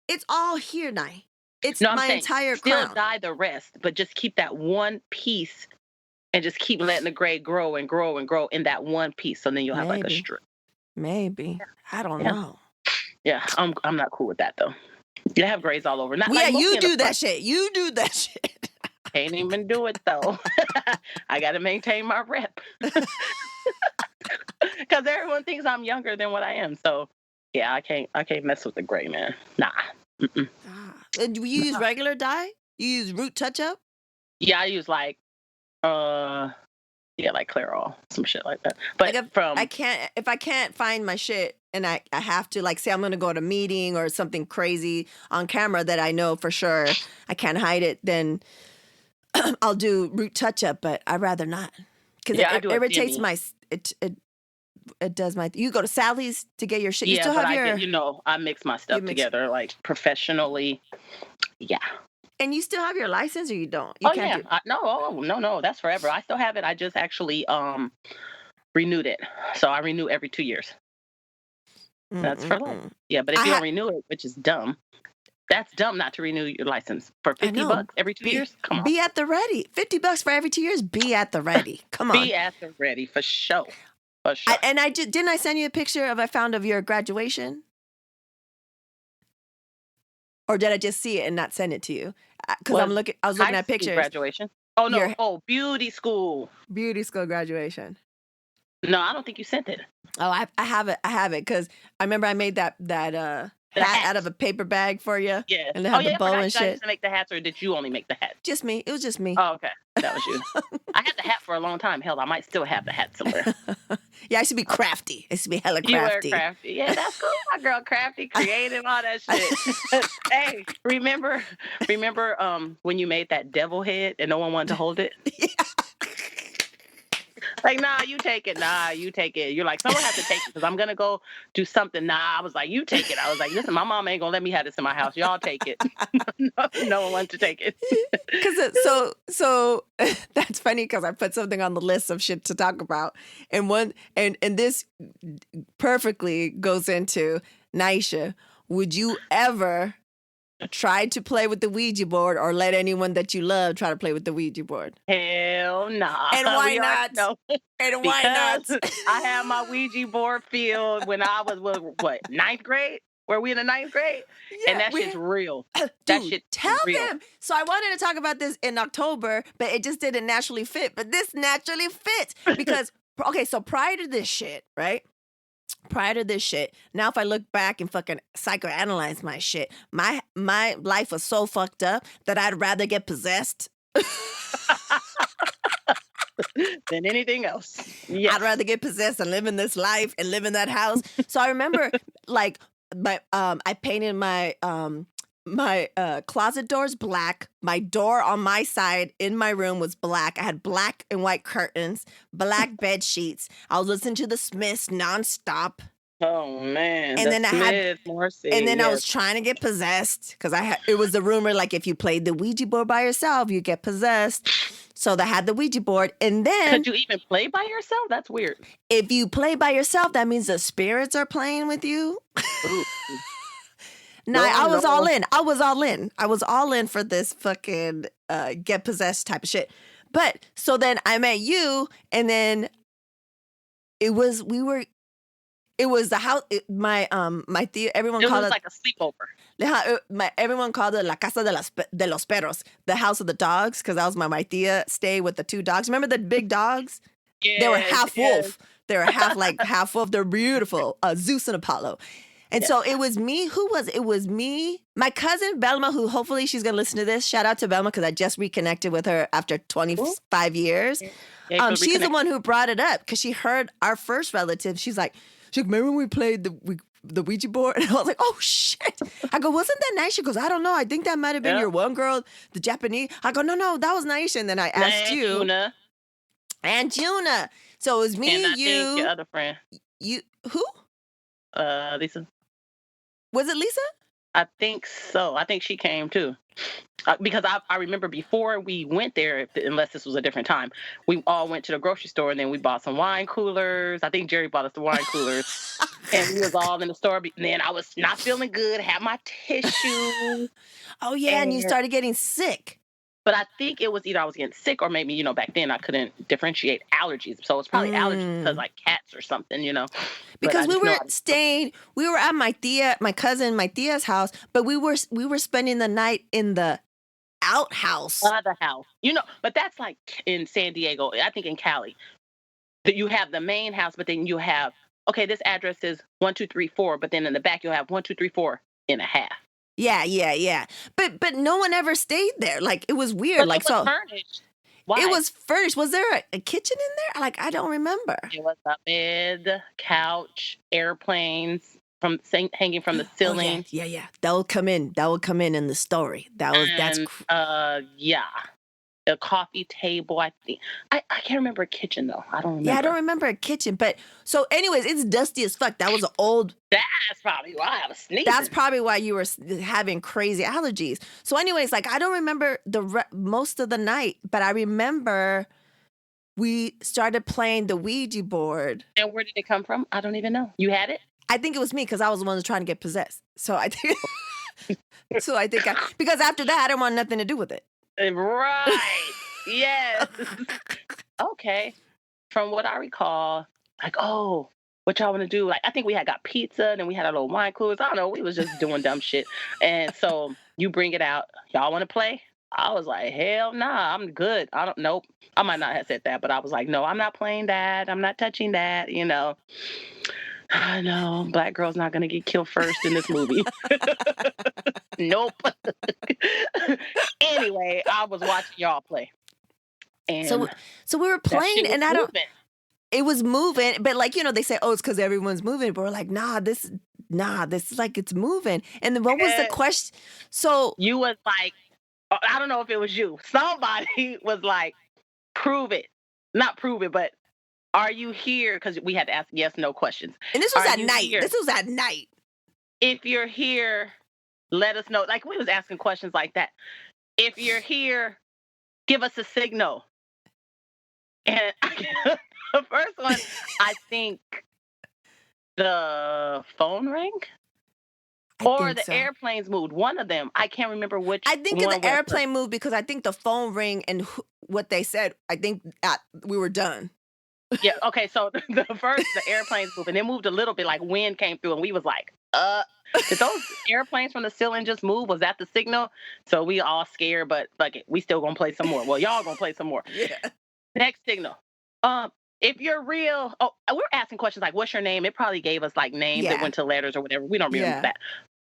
It's all here, Nye. It's No, I'm my saying entire still crown. dye the rest, but just keep that one piece and just keep letting the gray grow and grow and grow in that one piece. So then you'll have like a strip. Maybe. I don't know. Yeah, I'm not cool with that though. You have grays all over. Not Yeah, like you do that shit. You do that shit. Can't even do it though. I got to maintain my rep. Because everyone thinks I'm younger than what I am. So yeah, I can't mess with the gray, man. Nah. Mm-mm. Do you use regular dye? You use root touch up? Yeah, I use like like Clairol, some shit like that. But like if I can't find my shit and I have to, like, say I'm gonna go to a meeting or something crazy on camera that I know for sure I can't hide it, then I'll do root touch up, but I'd rather not. Because it irritates my it does my you go to Sally's to get your shit. You still have I mix my stuff together like professionally. Yeah. And you still have your license, or you don't? No, that's forever. I still have it. I just actually renewed it. So I renew every 2 years. That's for life. Yeah, but if you don't renew it, which is dumb, that's dumb not to renew your license for $50 every 2 years. Come on. Be at the ready. $50 for every 2 years. Be at the ready. Come on. Be at the ready for sure. For sure. Didn't I send you a picture I found of your graduation? Or did I just see it and not send it to you? Because I was looking at pictures. Graduation. Oh no! Beauty school. Beauty school graduation. No, I don't think you sent it. Oh, I have it. I have it because I remember I made that hat out of a paper bag for you. Yeah. And it had the bow and shit. Did I used to make the hats, or did you only make the hat? Just me. It was just me. Oh, okay. That was you. I had the hat for a long time. Hell, I might still have the hat somewhere. Yeah, I used to be crafty. I used to be hella crafty. You were crafty. Yeah, that's cool. My girl, crafty, creative, all that shit. Hey, remember when you made that devil head and no one wanted to hold it? Yeah. Like, nah, you take it. Nah, you take it. You're like, someone has to take it because I'm going to go do something. Nah, I was like, you take it. I was like, listen, my mom ain't going to let me have this in my house. Y'all take it. No one wants to take it. So that's funny because I put something on the list of shit to talk about. And this perfectly goes into, Naisha, would you ever try to play with the Ouija board or let anyone that you love try to play with the Ouija board? Hell nah. And why not? No. And why not? I had my Ouija board field when I was, ninth grade? Were we in the ninth grade? Yeah, and that shit's real. Dude, tell them. So I wanted to talk about this in October, but it just didn't naturally fit. But this naturally fits because, okay, so prior to this shit, right? Now if I look back and fucking psychoanalyze my shit, my life was so fucked up that I'd rather get possessed than anything else. Yes. I'd rather get possessed and live in this life and live in that house. So I remember like I painted my closet doors black. My door on my side in my room was black. I had black and white curtains, black bed sheets. I was listening to the Smiths nonstop. Oh man! And then I was trying to get possessed because it was a rumor like if you played the Ouija board by yourself, you get possessed. So they had the Ouija board, and then could you even play by yourself? That's weird. If you play by yourself, that means the spirits are playing with you. I was all in. I was all in for this fucking get possessed type of shit. But so then I met you, and then it was the house. My tío. Everyone called it like a sleepover. Everyone called it La Casa de los Perros, the house of the dogs, because that was my tía stay with the two dogs. Remember the big dogs? Yeah, they were half wolf. They were half wolf. They're beautiful. Zeus and Apollo. And so it was me. Who was it? It was me, my cousin Belma, who hopefully she's gonna listen to this. Shout out to Belma because I just reconnected with her after 25 years. Yeah, She's the one who brought it up because she heard our first relative. She's like, remember when we played the Ouija board? And I was like, oh shit. I go, wasn't that nice? She goes, I don't know. I think that might have been your one girl, the Japanese. I go, no, that was nice. And then I asked you. Juna. And Juna. So it was me, and I you. think your other friend. You who? Lisa. Was it Lisa? I think so. I think she came too. Because I remember before we went there, unless this was a different time, we all went to the grocery store and then we bought some wine coolers. I think Jerry bought us the wine coolers. And we was all in the store. And then I was not feeling good, had my tissue. Oh, yeah, and you started getting sick. But I think it was either I was getting sick or maybe, back then I couldn't differentiate allergies. So it's probably allergies because like cats or something, Because we were at my cousin Tia's house, but we were spending the night in the outhouse. Other house. But that's like in San Diego, I think in Cali. That you have the main house, but then you have, okay, this address is 1, 2, 3, 4, but then in the back you'll have 1, 2, 3, 4 and a half. Yeah. But no one ever stayed there. Like it was weird. But like it was furnished. Why? It was furnished. Was there a kitchen in there? Like I don't remember. It was a bed, couch, airplanes hanging from the ceiling. Oh, yeah. That will come in the story. Yeah. A coffee table, I think. I can't remember a kitchen though. I don't remember. Yeah, I don't remember a kitchen. But so, anyways, it's dusty as fuck. That was an old. That's probably why I was sneezing. That's probably why you were having crazy allergies. So, anyways, like I don't remember most of the night, but I remember we started playing the Ouija board. And where did it come from? I don't even know. You had it? I think it was me because I was the one who's trying to get possessed. So I think. Because after that, I didn't want nothing to do with it. Right. Yes. Okay. From what I recall, like, oh, what y'all want to do? Like, I think we had got pizza, and then we had a little wine coolers. I don't know. We was just doing dumb shit. And so you bring it out. Y'all want to play? I was like, hell nah, I'm good. Nope. I might not have said that, but I was like, no, I'm not playing that. I'm not touching that, I know black girl's not gonna get killed first in this movie. Nope. Anyway, I was watching y'all play, and so we were playing, and it was moving, but like they say, oh, it's because everyone's moving, but we're like, this is like it's moving. And then what was the question? So you was like, I don't know if it was you. Somebody was like, not prove it, but. Are you here? Because we had to ask yes/no questions. And this was at night. If you're here, let us know. Like we was asking questions like that. If you're here, give us a signal. And the first one, I think the phone rang or the airplanes moved. One of them. I can't remember which. I think the airplane moved because I think the phone rang and what they said. I think we were done. Yeah, okay, so the airplanes moved, and it moved a little bit, like wind came through, and we was like, did those airplanes from the ceiling just move? Was that the signal? So we all scared, but fuck it, we still gonna play some more. Well, y'all gonna play some more. Yeah. Next signal. If you're real, we're asking questions like, what's your name? It probably gave us like names that went to letters or whatever. We don't remember that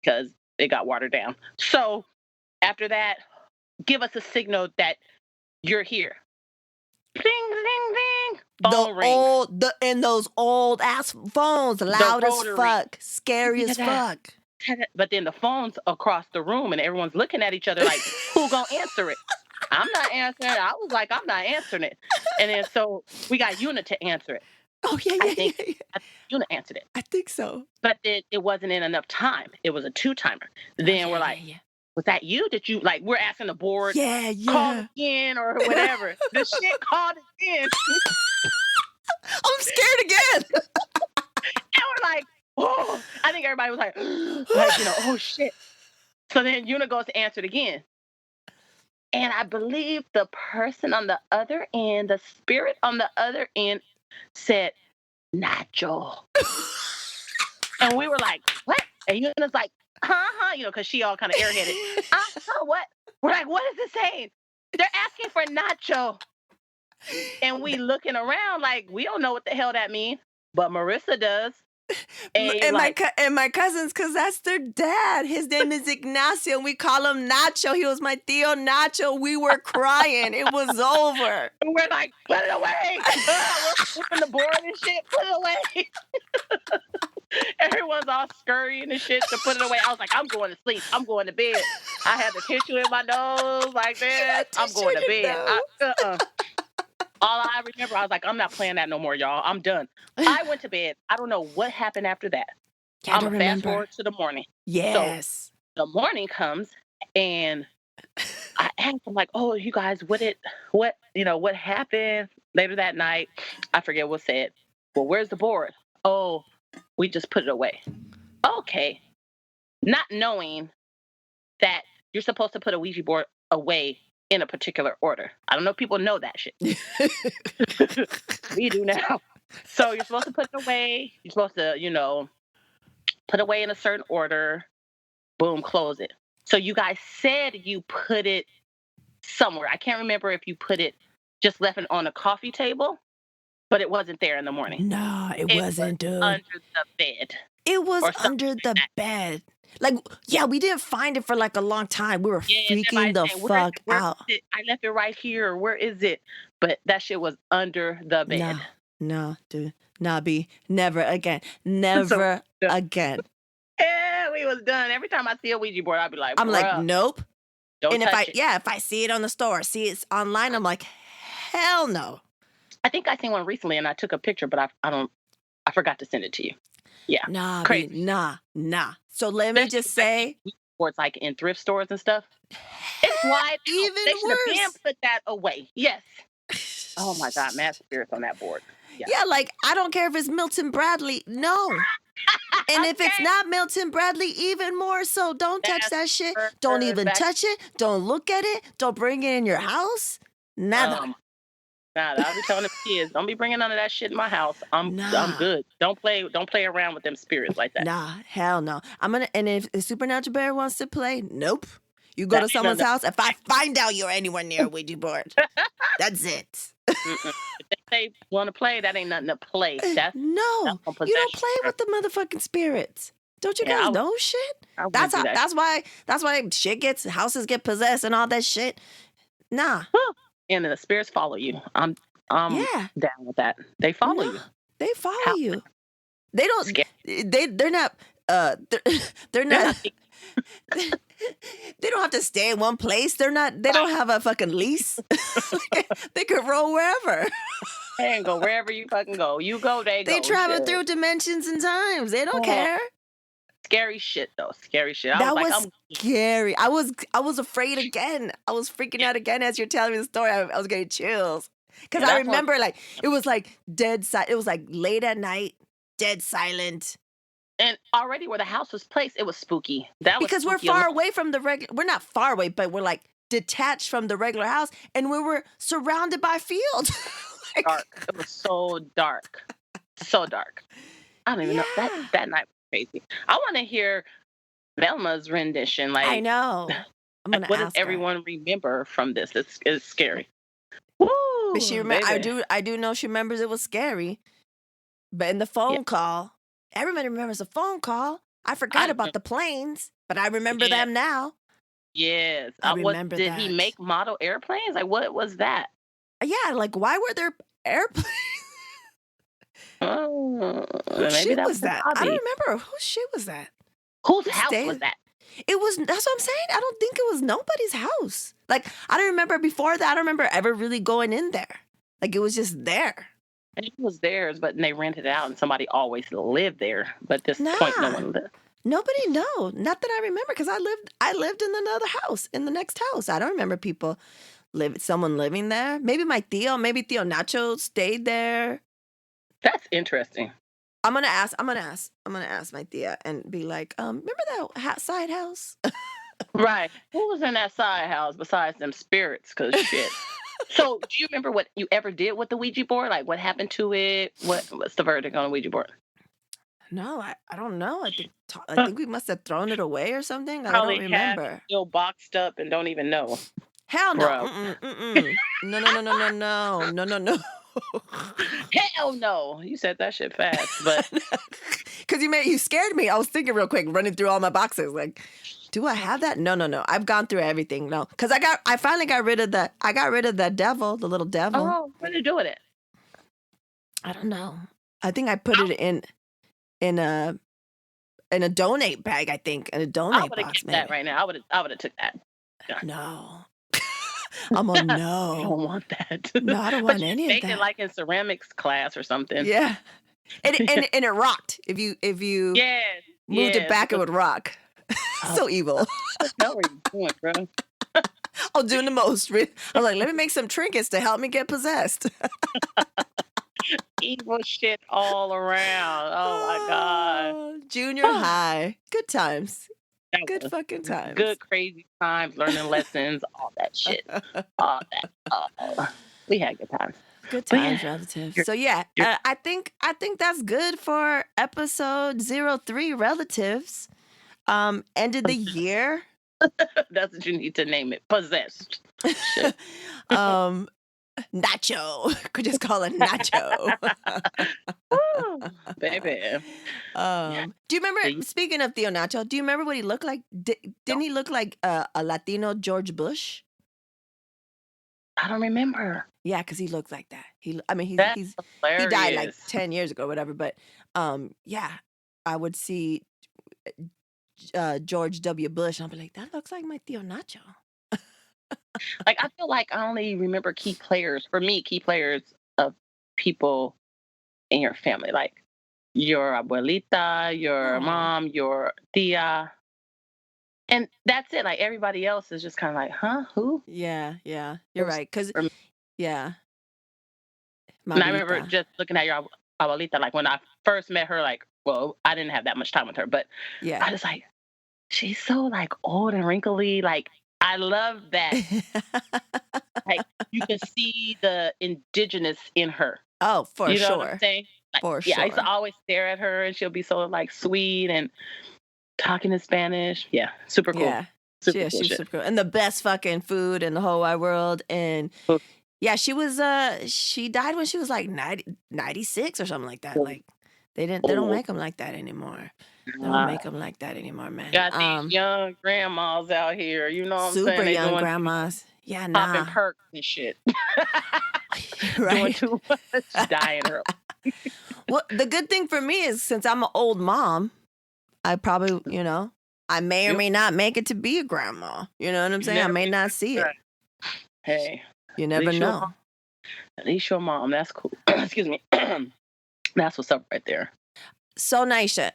because it got watered down. So after that, give us a signal that you're here. Ding, ding, ding. Phone ring. And those old ass phones, loud as fuck, scary as fuck. But then the phone's across the room, and everyone's looking at each other like, who gonna answer it? I'm not answering it. I was like, I'm not answering it. And then so we got Una to answer it. Oh yeah. I think Una answered it. I think so. But it wasn't in enough time. It was a 2-timer. Then we're like. Was that you? Did you we're asking the board? Yeah. Call again or whatever. The shit called again. I'm scared again. And we're like, oh, I think everybody was like, oh shit. So then Una goes to answer it again. And I believe the person on the other end, the spirit on the other end said, Nacho. And we were like, what? And Una's like, because she all kind of airheaded. What? We're like, what is it saying? They're asking for Nacho. And we looking around like, we don't know what the hell that means. But Marissa does. A like And my cousins, because that's their dad. His name is Ignacio, and we call him Nacho. He was my tío Nacho. We were crying. It was over. we're like, put it away. We're flipping the board and shit. Put it away. Everyone's all scurrying and shit to put it away. I was like, I'm going to sleep. I'm going to bed. I had the tissue in my nose like this. I'm going to bed. All I remember, I was like, I'm not playing that no more, y'all. I'm done. I went to bed. I don't know what happened after that. Yeah, I I'm don't gonna fast remember. forward to the morning. Yes. So the morning comes and I asked them like, oh, you guys, what happened later that night? I forget what said. Well, where's the board? Oh, we just put it away. Okay. Not knowing that you're supposed to put a Ouija board away in a particular order. I don't know if people know that shit. We do now. So you're supposed to put it away. You're supposed to, put away in a certain order. Boom, close it. So you guys said you put it somewhere. I can't remember if you put it just left it on a coffee table, but it wasn't there in the morning. No, it wasn't, dude. Under the bed. It was or something under like the that. bed. Like, yeah, we didn't find it for like a long time. We were freaking the fuck out. I left it right here. Where is it? But that shit was under the bed. No, dude. Nah, B. Never again. Never again. Yeah, we was done. Every time I see a Ouija board, I'd be like, I'm like, nope. Don't touch it. If I see it on the store, see it's online, I'm like, hell no. I think I seen one recently and I took a picture, but I forgot to send it to you. Yeah. Nah, crazy. B, nah. So let me just say, boards like in thrift stores and stuff. It's wide. Even they should have worse. put that away. Yes. Oh my God, mad spirits on that board. Yeah, like I don't care if it's Milton Bradley. No. And if it's not Milton Bradley, even more so. Don't touch that shit. Don't even touch it. Don't look at it. Don't bring it in your house. Nada. I'll be telling the kids, don't be bringing none of that shit in my house. I'm good. Don't play around with them spirits like that. Nah, hell no. And if the Supernatural Bear wants to play, nope. You go to someone's house. If I find out you're anywhere near a Ouija board, that's it. If they want to play, that ain't nothing to play. You don't play with the motherfucking spirits. Don't you guys know shit? That's why houses get possessed and all that shit. Nah. And the spirits follow you. I'm down with that. They follow you. They follow you. They don't. They're not. They're not. They don't have to stay in one place. They don't have a fucking lease. They could roll wherever. They can go wherever you fucking go. You go, they go. They travel through dimensions and times. They don't care. Scary shit though. Scary shit. That was scary. I was afraid again. I was freaking out again as you're telling me the story. I was getting chills. Because I remember it was like dead silent. It was like late at night, dead silent. And already where the house was placed, it was spooky. Because we're far away from the regular. We're not far away, but we're like detached from the regular house, and we were surrounded by fields. Dark. It was so dark. So dark. I don't even know. That night was crazy. I want to hear Velma's rendition. Like, I know. I'm gonna what ask does everyone remember from this? It's scary. Woo, but she I do know she remembers it was scary. But in the phone call, everybody remembers the phone call. I forgot about the planes, but I remember them now. Yes. I remember did he make model airplanes? Like, what was that? Yeah, like, why were there airplanes? Whose shit was that? I don't remember. Whose shit was that? Whose house was that? That's what I'm saying. I don't think it was nobody's house. Like, I don't remember before that. I don't remember ever really going in there. Like, it was just there. And it was theirs, but they rented it out and somebody always lived there. But at this point, no one lived. Nobody, no. Not that I remember, because I lived in another house, in the next house. I don't remember someone living there. Maybe maybe Tío Nacho stayed there. That's interesting. I'm gonna ask my tia and be like, remember that side house? Right. Who was in that side house besides them spirits? Cause shit. So, do you remember what you ever did with the Ouija board? Like, what happened to it? What's the verdict on the Ouija board? No, I don't know. I think we must have thrown it away or something. I don't remember. Still boxed up and don't even know. Hell no. No. Hell no. You said that shit fast, but Because you scared me. I was thinking real quick, running through all my boxes. Like, do I have that? No. I've gone through everything. No, because I finally got rid of the devil, the little devil. oh, what did you do with it? I don't know. I think I put it in a donate bag. I think in a I donate would have box, kept that maybe. right now. I would have took that. Yeah. No, I'm on You no. don't want that. No, I don't But want you any of made it that. like in ceramics class or something. Yeah, and it rocked. If you Yes, moved it yes. back, It it was would rock. uh, So evil. what the hell were you doing, bro? I was doing the most. I was like, let me make some trinkets to help me get possessed. Evil shit all around. Oh my god. Junior high. Good times. That Good was fucking times. good, crazy times, learning lessons, all that shit. All that. We had good times. Good But yeah, times, relatives. you're, So yeah, you're, I think that's good for episode 03, relatives. Ended the year. that's what you need to name it. Possessed. Shit. um, Nacho. Could just call it Nacho. Woo, baby. Yeah. Do you remember? You Speaking of Theo Nacho, do you remember what he looked like? Didn't don't, he look like a Latino George Bush? I don't remember. Yeah, because he looked like that. I mean, That's he died like hilarious. 10 years ago, whatever. But yeah, I would see George W. Bush, and I'd be like, that looks like my Theo Nacho. Like I feel like I only remember key players. For me, key players of people in your family, like your abuelita, your Oh, mom, your tia, and that's it. Like everybody else is just kind of like, huh, who? yeah, you're Those right. Because for me. yeah, And I remember Mabelita. just looking at your abuelita, like when I first met her. Like, well, I didn't have that much time with her, but Yeah. I was like, she's so like old and wrinkly. Like I love that. Like you can see the indigenous in her. Oh, for You know what I'm sure, saying? Like, for yeah, I used to sure. always stare at her, and she'll be so like sweet and talking in Spanish. Yeah, super cool, Yeah. super cool She's shit. super cool. And the best fucking food in the whole wide world. And Cool, yeah, she died when she was like 96 or something like that. cool, Like they don't cool. make them like that anymore. They don't Uh, make them like that anymore, man. got these young grandmas out here. You know what I'm Super saying? They young doing grandmas. Yeah, popping nah. perks and shit. Doing Right. too much, dying early. Well, the good thing for me is since I'm an old mom, I probably, I may or Yep. may not make it to be a grandma. You know what I'm You saying? I never may know. not see it. Hey, You at never least your know. mom. At least your mom. That's cool. Excuse me. That's what's up right there. So, Naisha,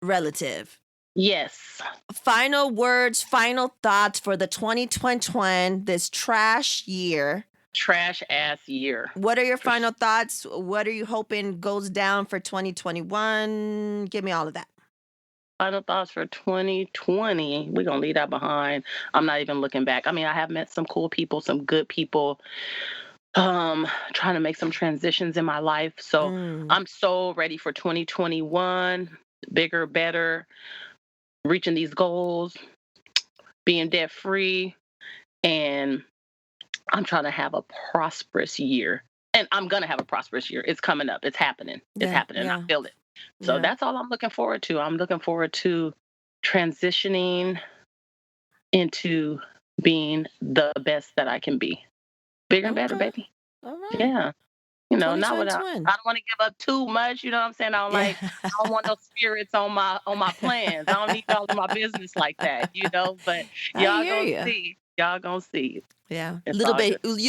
relative. Yes. Final words, final thoughts for the 2021, this trash year. Trash ass year. What are your For final thoughts? What are you hoping goes down for 2021? Give me all of that. final thoughts for 2020. We're gonna leave that behind. I'm not even looking back. I mean, I have met some cool people, some good people, trying to make some transitions in my life. So Mm. I'm so ready for 2021, bigger, better, reaching these goals, being debt free, and I'm trying to have a prosperous year. And I'm gonna have a prosperous year. It's coming up. It's happening. It's Yeah, happening. I yeah, feel it. So yeah. that's all I'm looking forward to. I'm looking forward to transitioning into being the best that I can be. Bigger and better, Okay. baby. All right. Yeah. Not without. I 2021. don't want to give up too much. You know what I'm saying? Yeah. I don't want no spirits on my plans. I don't need all of my business like that. But I y'all hear gonna you. see. Y'all gonna see. Yeah, a It's little all bit. good.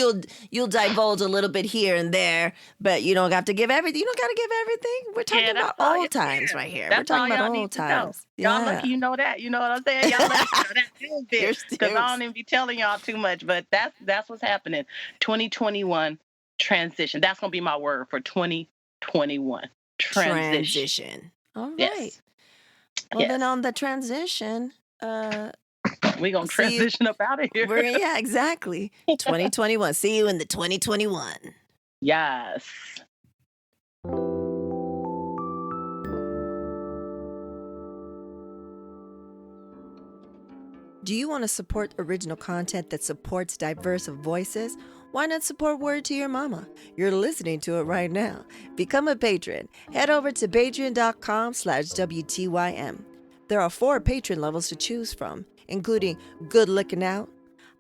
You'll divulge a little bit here and there, but you don't have to give everything. You don't got to give everything. We're Yeah, talking that's about all. Yeah, old times right here. We're that's talking all about y'all need old to know. times. Y'all Yeah. lucky you know that. You know what I'm saying? Y'all lucky you know that little bit Here's because I here's don't even be telling y'all too much. But that's what's happening. 2021 transition. That's gonna be my word for 2021. Transition. transition. All right. Yes. Well, then Yes. on the transition, We gonna see you. transition up out of here. Yeah, exactly. 2021. See you in the 2021. Yes. Do you want to support original content that supports diverse voices? Why not support Word to Your Mama? You're listening to it right now. Become a patron. Head over to patreon.com/WTYM. There are 4 patron levels to choose from, including Good Looking Out,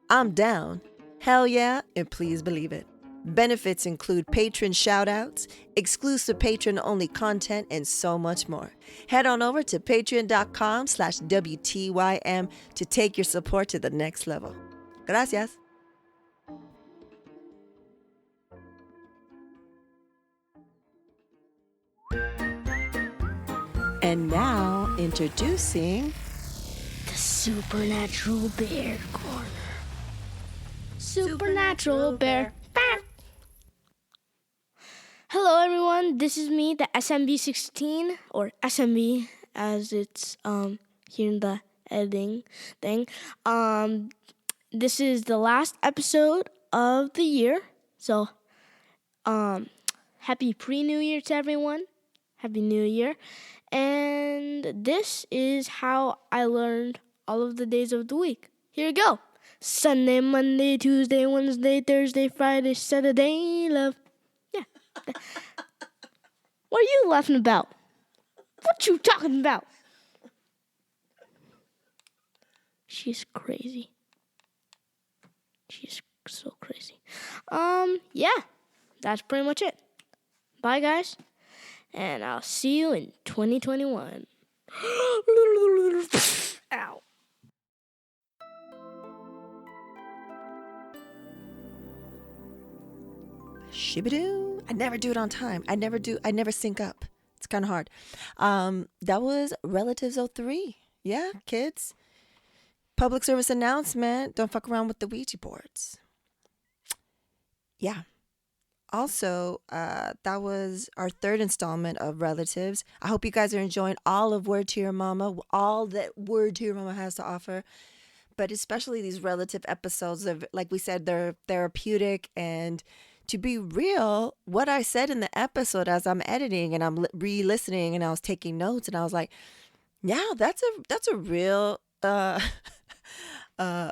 I'm Down, Hell Yeah, and Please Believe It. Benefits include patron shoutouts, exclusive patron-only content, and so much more. Head on over to patreon.com/WTYM to take your support to the next level. Gracias. And now, introducing the Supernatural Bear Corner. Supernatural Bear. Hello, everyone. This is me, the SMB16, or SMB, as it's here in the editing thing. This is the last episode of the year, so happy pre-New Year to everyone. Happy New Year. And this is how I learned all of the days of the week. Here we go. Sunday, Monday, Tuesday, Wednesday, Thursday, Friday, Saturday, love. Yeah. What are you laughing about? What you talking about? She's crazy. She's so crazy. Yeah. That's pretty much it. Bye, guys. And I'll see you in 2021. Ow. Shibidoo. I never do it on time. I never sync up. It's kind of hard. That was Relatives 03. Yeah, kids. Public service announcement. Don't fuck around with the Ouija boards. Yeah. Also, that was our 3rd installment of Relatives. I hope you guys are enjoying all of Word to Your Mama, all that Word to Your Mama has to offer, but especially these relative episodes of, like we said, they're therapeutic. And to be real, what I said in the episode as I'm editing and I'm re-listening and I was taking notes and I was like, yeah, that's a real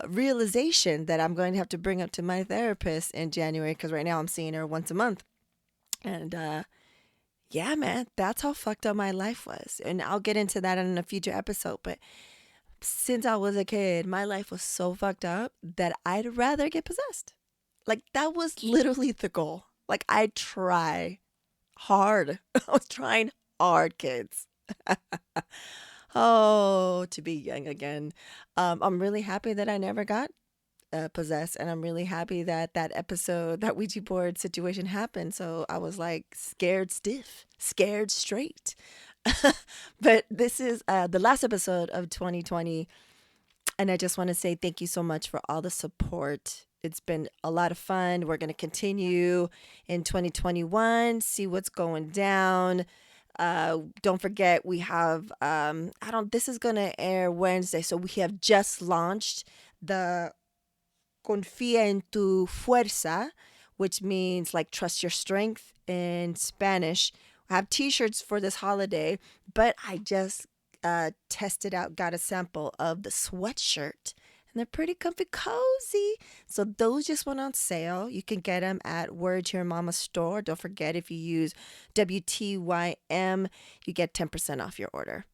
realization that I'm going to have to bring up to my therapist in January, because right now I'm seeing her once a month. And yeah, man, that's how fucked up my life was. And I'll get into that in a future episode. But since I was a kid, my life was so fucked up that I'd rather get possessed. Like, that was literally the goal. Like, I try hard. I was trying hard, kids. Oh, to be young again. I'm really happy that I never got possessed, and I'm really happy that episode, that Ouija board situation happened. So I was like scared stiff, scared straight. But this is the last episode of 2020, and I just want to say thank you so much for all the support. It's been a lot of fun. We're going to continue in 2021, see what's going down. Don't forget, we have this is gonna air Wednesday, so we have just launched the Confía en tu fuerza, which means like trust your strength in Spanish. I have t-shirts for this holiday, but I just tested out, got a sample of the sweatshirt. And they're pretty comfy, cozy. So those just went on sale. You can get them at Word to Your Mama store. Don't forget, if you use WTYM, you get 10% off your order.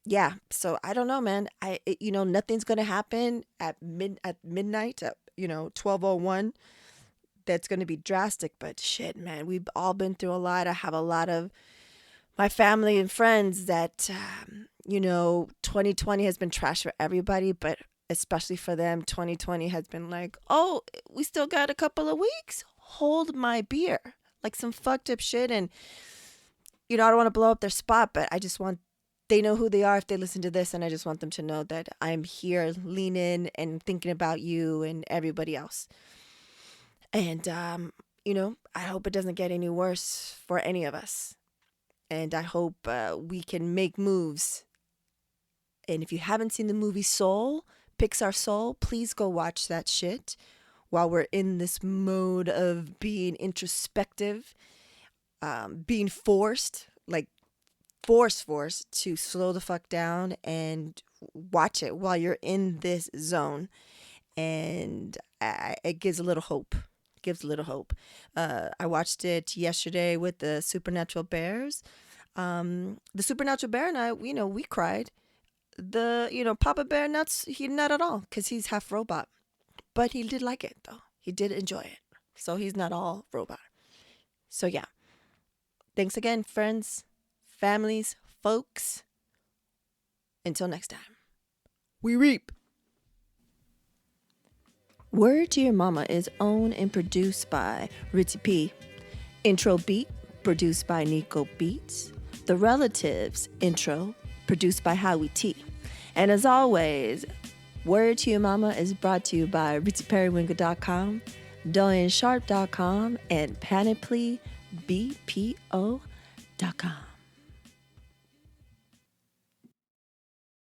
Yeah. So I don't know, man. Nothing's gonna happen at midnight. At 12:01. That's gonna be drastic. But shit, man, we've all been through a lot. I have a lot of my family and friends that 2020 has been trash for everybody, but especially for them, 2020 has been like, oh, we still got a couple of weeks. Hold my beer. Like some fucked up shit. And, I don't want to blow up their spot, but I just want, they know who they are if they listen to this. And I just want them to know that I'm here leaning and thinking about you and everybody else. And, I hope it doesn't get any worse for any of us. And I hope we can make moves. And if you haven't seen the movie Soul, Pixar Soul, please go watch that shit while we're in this mode of being introspective, being forced to slow the fuck down and watch it while you're in this zone. and it gives a little hope. I watched it yesterday with the Supernatural Bears. The Supernatural Bear and I, we cried. Papa Bear not at all, because he's half robot. But he did like it, though. He did enjoy it. So he's not all robot. So yeah. Thanks again, friends, families, folks. Until next time. We reap. Word to Your Mama is owned and produced by Ritzy P. Intro beat produced by Nico Beats. The Relatives intro produced by Howie T. And as always, Word to Your Mama is brought to you by RitzyPeriwinkle.com, DorianSharp.com, and PanoplyBPO.com.